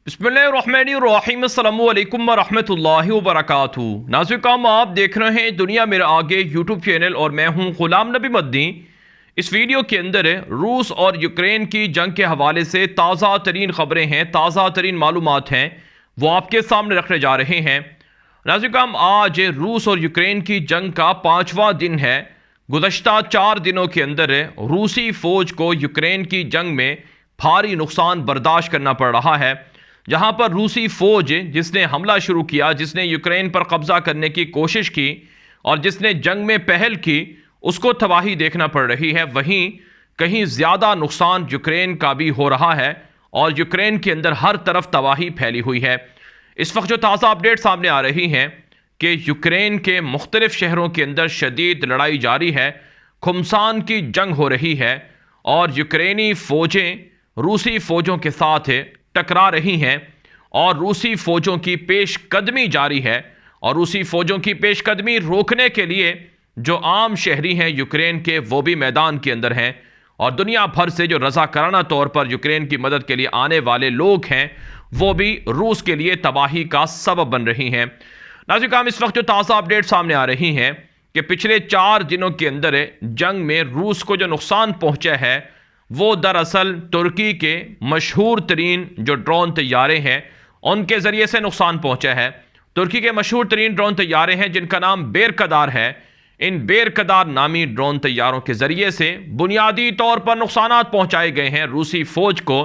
बिस्मिल्लाहिर्रहमानिर्रहीम अस्सलामु अलैकुम वरहमतुल्लाहि वबरकातुहू। नाज़रीन, आप देख रहे हैं दुनिया मेरे आगे यूट्यूब चैनल और मैं हूं गुलाम नबी मदनी। इस वीडियो के अंदर रूस और यूक्रेन की जंग के हवाले से ताज़ा तरीन ख़बरें हैं, ताज़ा तरीन मालूमात हैं, वो आपके सामने रखने जा रहे हैं। नाज़रीन, आज रूस और यूक्रेन की जंग का 5वां दिन है। गुज़श्ता 4 दिनों के अंदर रूसी फ़ौज को यूक्रेन की जंग में भारी नुकसान बर्दाश्त करना पड़ रहा है। जहां पर रूसी फौज जिसने हमला शुरू किया, जिसने यूक्रेन पर कब्जा करने की कोशिश की और जिसने जंग में पहल की, उसको तबाही देखना पड़ रही है। वहीं कहीं ज़्यादा नुकसान यूक्रेन का भी हो रहा है और यूक्रेन के अंदर हर तरफ तबाही फैली हुई है। इस वक्त जो ताज़ा अपडेट सामने आ रही हैं कि यूक्रेन के मुख्तलिफ शहरों के अंदर शदीद लड़ाई जारी है, खुमसान की जंग हो रही है और यूक्रेनी फ़ौजें रूसी फ़ौजों के साथ टकरा रही हैं और रूसी फ़ौजों की पेशकदमी जारी है। और रूसी फ़ौजों की पेशकदमी रोकने के लिए जो आम शहरी हैं यूक्रेन के, वो भी मैदान के अंदर हैं और दुनिया भर से जो रज़ाकाराना तौर पर यूक्रेन की मदद के लिए आने वाले लोग हैं, वो भी रूस के लिए तबाही का सबब बन रही हैं। नाज़रीन, इस वक्त जो ताज़ा अपडेट सामने आ रही हैं कि पिछले 4 दिनों के अंदर जंग में रूस को जो नुकसान पहुँचा है, वो दरअसल तुर्की के मशहूर तरीन जो ड्रोन तैयारे हैं उनके ज़रिए से नुकसान पहुंचा है। तुर्की के मशहूर तरीन ड्रोन तैयारे हैं जिनका नाम बेरकदार है। इन बेरकदार नामी ड्रोन तैयारों के ज़रिए से बुनियादी तौर पर नुकसान पहुंचाए गए हैं रूसी फ़ौज को,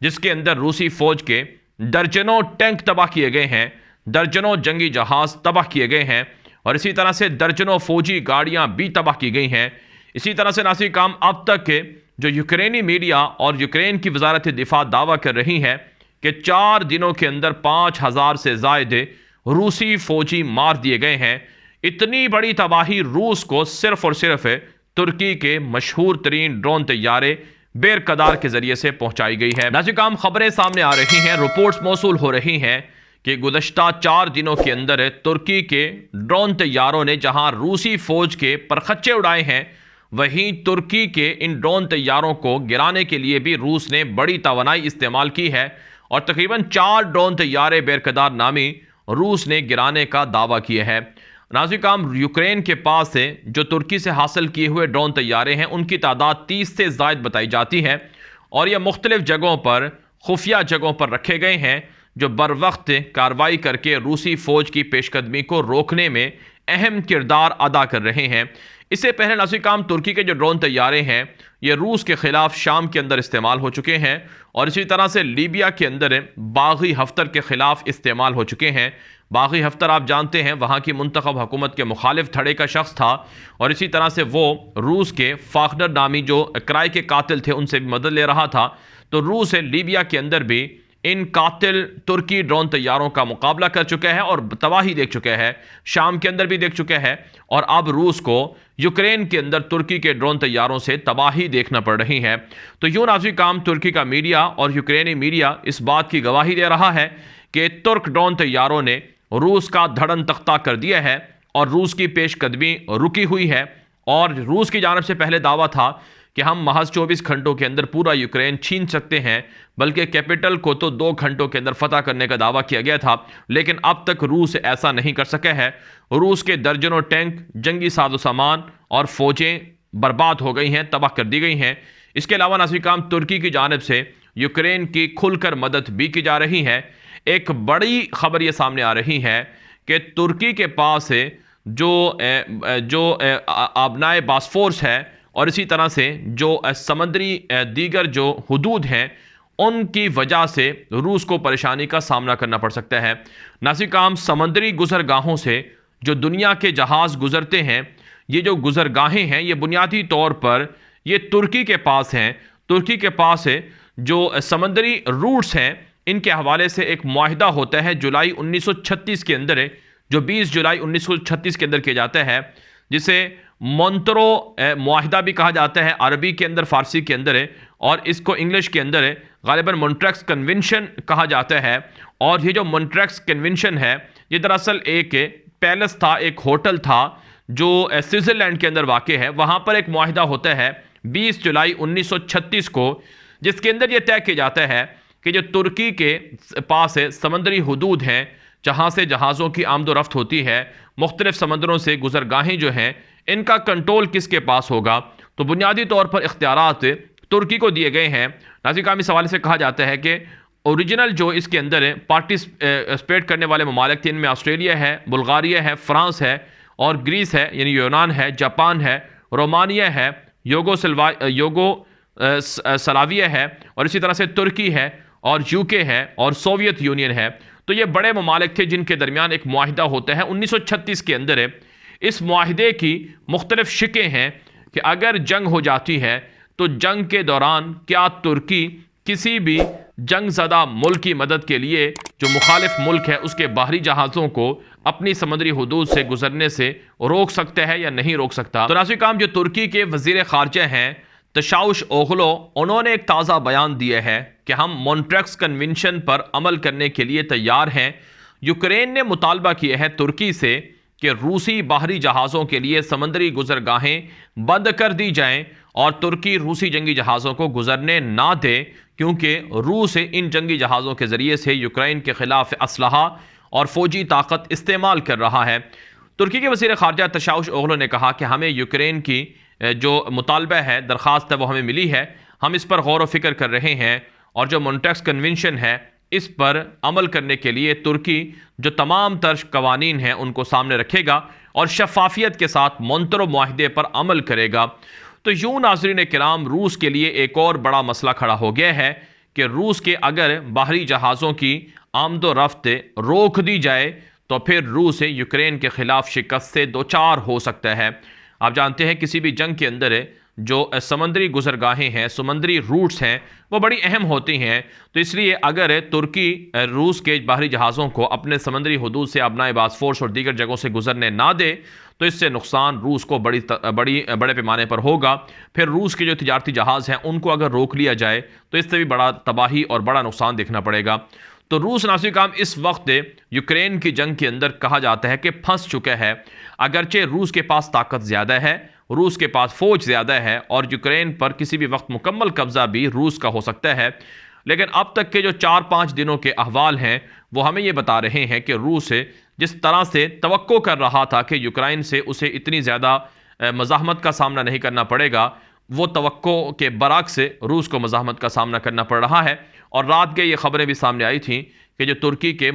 जिसके अंदर रूसी फ़ौज के दर्जनों टैंक तबाह किए गए हैं, दर्जनों जंगी जहाज़ तबाह किए गए हैं और इसी तरह से दर्जनों फ़ौजी गाड़ियाँ भी तबाह की गई हैं। इसी तरह से नासिर काम अब तक के जो यूक्रेनी मीडिया और यूक्रेन की वजारत दिफा दावा कर रही है कि 4 दिनों के अंदर 5000 से ज़ायद रूसी फौजी मार दिए गए हैं। इतनी बड़ी तबाही रूस को सिर्फ और सिर्फ तुर्की के मशहूर तरीन ड्रोन तैयारे बेरकदार के जरिए से पहुंचाई गई है। नाज़रीन, खबरें सामने आ रही हैं, रिपोर्ट्स मौसूल हो रही हैं कि गुज़श्ता 4 दिनों के अंदर तुर्की के ड्रोन तैयारों ने जहां रूसी फौज के परखच्चे उड़ाए हैं, वहीं तुर्की के इन ड्रोन तैयारों को गिराने के लिए भी रूस ने बड़ी तवानाई इस्तेमाल की है और तकरीबन 4 ड्रोन तैयारे बेरकदार नामी रूस ने गिराने का दावा किया है। नाज़रीन, यूक्रेन के पास से जो तुर्की से हासिल किए हुए ड्रोन तैयारे हैं उनकी तादाद 30 से ज़ायद बताई जाती है और यह मुख्तलिफ जगहों पर, खुफिया जगहों पर रखे गए हैं जो बर वक्त कार्रवाई करके रूसी फ़ौज की पेशकदमी को रोकने में अहम किरदार अदा कर रहे हैं। इससे पहले नाज़रीन, तुर्की के जो ड्रोन तैयारे हैं ये रूस के ख़िलाफ़ शाम के अंदर इस्तेमाल हो चुके हैं और इसी तरह से लीबिया के अंदर बागी हफ्तर के ख़िलाफ़ इस्तेमाल हो चुके हैं। बागी हफ्तर आप जानते हैं वहाँ की मुंतखब हुकूमत के मुखालिफ धड़े का शख्स था और इसी तरह से वो रूस के फाखडर नामी जो किराए के कातिल थे उनसे भी मदद ले रहा था। तो रूस लीबिया के अंदर भी इन कातिल तुर्की ड्रोन तैयारों का मुकाबला कर चुका है और तबाही देख चुका है, शाम के अंदर भी देख चुका है और अब रूस को यूक्रेन के अंदर तुर्की के ड्रोन तैयारों से तबाही देखना पड़ रही है। तो यूं नाज़रीन, तुर्की का मीडिया और यूक्रेनी मीडिया इस बात की गवाही दे रहा है कि तुर्क ड्रोन तैयारों ने रूस का धड़न तख्ता कर दिया है और रूस की पेशकदमी रुकी हुई है। और रूस की जानब से पहले दावा था कि हम महज 24 घंटों के अंदर पूरा यूक्रेन छीन सकते हैं, बल्कि कैपिटल को तो 2 घंटों के अंदर फतह करने का दावा किया गया था, लेकिन अब तक रूस ऐसा नहीं कर सका है। रूस के दर्जनों टैंक, जंगी साजो सामान और फौजें बर्बाद हो गई हैं, तबाह कर दी गई हैं। इसके अलावा नाज़रीन, तुर्की की जानब से यूक्रेन की खुलकर मदद भी की जा रही है। एक बड़ी खबर ये सामने आ रही है कि तुर्की के पास जो आबनाए बास्फोर्स है और इसी तरह से जो समंदरी दीगर जो हुदूद हैं उनकी वजह से रूस को परेशानी का सामना करना पड़ सकता है। नाज़रीन, समंदरी गुजरगाहों से जो दुनिया के जहाज़ गुजरते हैं, ये जो गुजरगाहें हैं ये बुनियादी तौर पर ये तुर्की के पास हैं। तुर्की के पास जो समंदरी रूट्स हैं इनके हवाले से एक मुआहिदा होता है जुलाई 1936 के अंदर, जो 20 जुलाई 1936 के अंदर किया जाता है, जिसे मोंतरो मुआहिदा भी कहा जाता है अरबी के अंदर, फ़ारसी के अंदर है और इसको इंग्लिश के अंदर गालिबन मॉन्ट्रैक्स कन्वेंशन कहा जाता है। और ये जो मॉन्ट्रैक्स कन्वेंशन है ये दरअसल एक पैलेस था, एक होटल था जो स्विट्ज़रलैंड के अंदर वाक़ है। वहाँ पर एक मुआहिदा होता है 20 जुलाई 1936 को, जिसके अंदर यह तय किया जाता है कि जो तुर्की के पास है समंदरी हुदूद हैं जहाँ से जहाज़ों की आमदोरफ्त होती है, मुख्तलिफ समंदरों से गुजरगाहें जो हैं, इनका कंट्रोल किसके पास होगा? तो बुनियादी तौर पर इख्तियारात तुर्की को दिए गए हैं। नाज़रीन, इस हवाले से कहा जाता है कि ओरिजिनल जो इसके अंदर पार्टिसिपेट करने वाले ममालिक थे, इनमें ऑस्ट्रेलिया है, बुल्गारिया है, फ्रांस है और ग्रीस है, यानी यूनान है, जापान है, रोमानिया है, सलाविया है और इसी तरह से तुर्की है और यूके है और सोवियत यूनियन है। तो ये बड़े ममालिक थे जिनके दरमियान एक मुआहिदा होता है 1936 के अंदर है। इस मुआहिदे की मुख्तलिफ शिकें हैं कि अगर जंग हो जाती है तो जंग के दौरान क्या तुर्की किसी भी जंग ज़दा मुल्क की मदद के लिए जो मुखालिफ मुल्क है उसके बाहरी जहाज़ों को अपनी समुद्री हुदूद से गुजरने से रोक सकता है या नहीं रोक सकता। तो नाज़रीन, जो तुर्की के वज़ीर ख़ारजा हैं तशाउश ओगलो, उन्होंने एक ताज़ा बयान दिया है कि हम मॉन्ट्रेक्स कन्वेंशन पर अमल करने के लिए तैयार हैं। यूक्रेन ने मुतालबा किया है तुर्की से कि रूसी बाहरी जहाज़ों के लिए समंदरी गुजरगाहें बंद कर दी जाएं और तुर्की रूसी जंगी जहाज़ों को गुजरने ना दे, क्योंकि रूस इन जंगी जहाज़ों के ज़रिए से यूक्रेन के ख़िलाफ़ असलहा और फ़ौजी ताकत इस्तेमाल कर रहा है। तुर्की के वज़ीर ख़ारजा तशाउश ओगलो ने कहा कि हमें यूक्रेन की जो मुतालबा है, दरख्वास्त है, वो हमें मिली है, हम इस पर गौर व फिक्र कर रहे हैं और जो मॉन्ट्रेक्स कन्वेंशन है इस पर अमल करने के लिए तुर्की जो तमाम तर कवानीन हैं उनको सामने रखेगा और शफाफियत के साथ मुंतरब मुआहिदे पर अमल करेगा। तो यूँ नाज़रीन किराम, रूस के लिए एक और बड़ा मसला खड़ा हो गया है कि रूस के अगर बाहरी जहाज़ों की आमदोरफ्त रोक दी जाए तो फिर रूस यूक्रेन के ख़िलाफ़ शिकस्त से दो चार हो सकता है। आप जानते हैं किसी भी जंग के अंदर जो समंदरी गुजरगाहें हैं, समंदरी रूट्स हैं, वो बड़ी अहम होती हैं। तो इसलिए अगर तुर्की रूस के बाहरी जहाज़ों को अपने समंदरी हुदूद से अपना बासफोर्स और दीगर जगहों से गुजरने ना दे तो इससे नुकसान रूस को बड़े पैमाने पर होगा। फिर रूस के जो तिजारती जहाज़ हैं उनको अगर रोक लिया जाए तो इससे भी बड़ा तबाही और बड़ा नुकसान देखना पड़ेगा। तो रूस नाज़रीन इस वक्त यूक्रेन की जंग के अंदर कहा जाता है कि फंस चुका है। अगरचे रूस के पास ताकत ज़्यादा है, रूस के पास फ़ौज ज़्यादा है और यूक्रेन पर किसी भी वक्त मुकम्मल कब्ज़ा भी रूस का हो सकता है, लेकिन अब तक के जो 4-5 दिनों के अहवाल हैं वो हमें ये बता रहे हैं कि रूस जिस तरह से तवक्को कर रहा था कि यूक्रेन से उसे इतनी ज़्यादा मज़ाहमत का सामना नहीं करना पड़ेगा, वो तवक्को के बरअक्स रूस को मज़ाहमत का सामना करना पड़ रहा है। और रात के ये खबरें भी सामने आई थी कि जो तुर्की के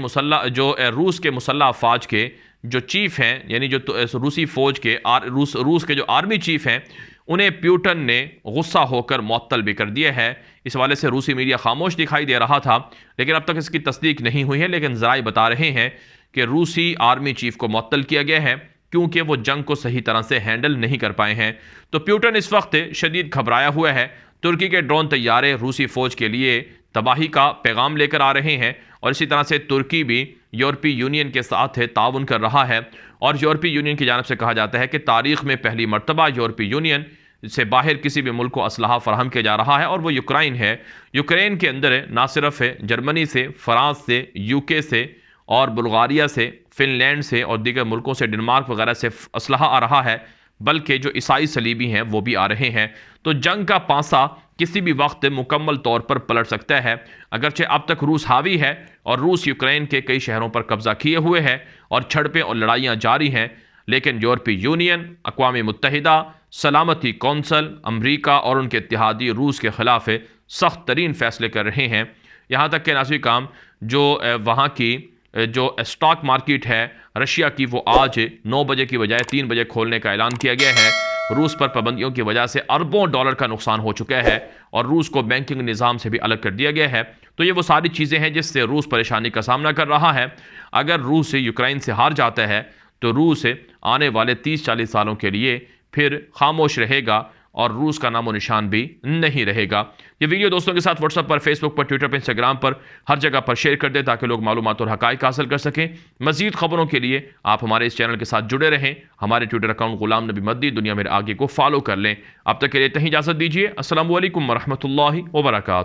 रूस के मुसल्लह अफवाज के जो चीफ हैं, यानी जो रूसी फ़ौज के रूस के जो आर्मी चीफ हैं, उन्हें प्यूटन ने गुस्सा होकर मुअत्तल भी कर दिया है। इस वाले से रूसी मीडिया खामोश दिखाई दे रहा था, लेकिन अब तक इसकी तस्दीक नहीं हुई है। लेकिन ज़राए बता रहे हैं कि रूसी आर्मी चीफ को मुअत्तल किया गया है क्योंकि वो जंग को सही तरह से हैंडल नहीं कर पाए हैं। तो प्यूटन इस वक्त शदीद घबराया हुआ है। तुर्की के ड्रोन तैयारे रूसी फ़ौज के लिए तबाही का पैगाम लेकर आ रहे हैं और इसी तरह से तुर्की भी यूरोपीय यूनियन के साथ ताउन कर रहा है। और यूरोपीय यूनियन की जानिब से कहा जाता है कि तारीख़ में पहली मरतबा यूरोपीय यूनियन से बाहर किसी भी मुल्क को असलहा फराहम किया जा रहा है और वो यूक्रेन है। यूक्रेन के अंदर ना सिर्फ जर्मनी से, फ्रांस से, यूके से और बुल्गारिया से, फ़िनलैंड से और दीगर मुल्कों से, डेनमार्क वगैरह से असलहा आ रहा है, बल्कि जो ईसाई सलीबी हैं वो भी आ रहे हैं। तो जंग का पासा किसी भी वक्त मुकम्मल तौर पर पलट सकता है। अगरचे अब तक रूस हावी है और रूस यूक्रेन के कई शहरों पर कब्जा किए हुए है और झड़पें और लड़ाइयाँ जारी हैं, लेकिन यूरोपीय यूनियन, अक़वाम मुत्तहिदा, सलामती कौंसल, अमरीका और उनके इत्तेहादी रूस के ख़िलाफ़ सख्त तरीन फ़ैसले कर रहे हैं। यहाँ तक कि नाज़रीन जो वहाँ की जो स्टॉक मार्केट है रशिया की, वो आज 9 बजे की बजाय 3 बजे खोलने का ऐलान किया गया है। रूस पर पाबंदियों की वजह से अरबों डॉलर का नुकसान हो चुका है और रूस को बैंकिंग निज़ाम से भी अलग कर दिया गया है। तो ये वो सारी चीज़ें हैं जिससे रूस परेशानी का सामना कर रहा है। अगर रूस यूक्रेन से हार जाता है तो रूस आने वाले 30-40 सालों के लिए फिर खामोश रहेगा और रूस का नामो निशान भी नहीं रहेगा। ये वीडियो दोस्तों के साथ व्हाट्सएप पर, फेसबुक पर, ट्विटर पर, इंस्टाग्राम पर हर जगह पर शेयर कर दें ताकि लोग मालूमात और हक़ाइक़ हासिल कर सकें। मज़ीद खबरों के लिए आप हमारे इस चैनल के साथ जुड़े रहें। हमारे ट्विटर अकाउंट गुलाम नबी मद्दी दुनिया मेरे आगे को फॉलो कर लें। अब तक के लिए इतनी इजाज़त दीजिए। अस्सलामु अलैकुम वरहमतुल्लाहि वबरकातुहू।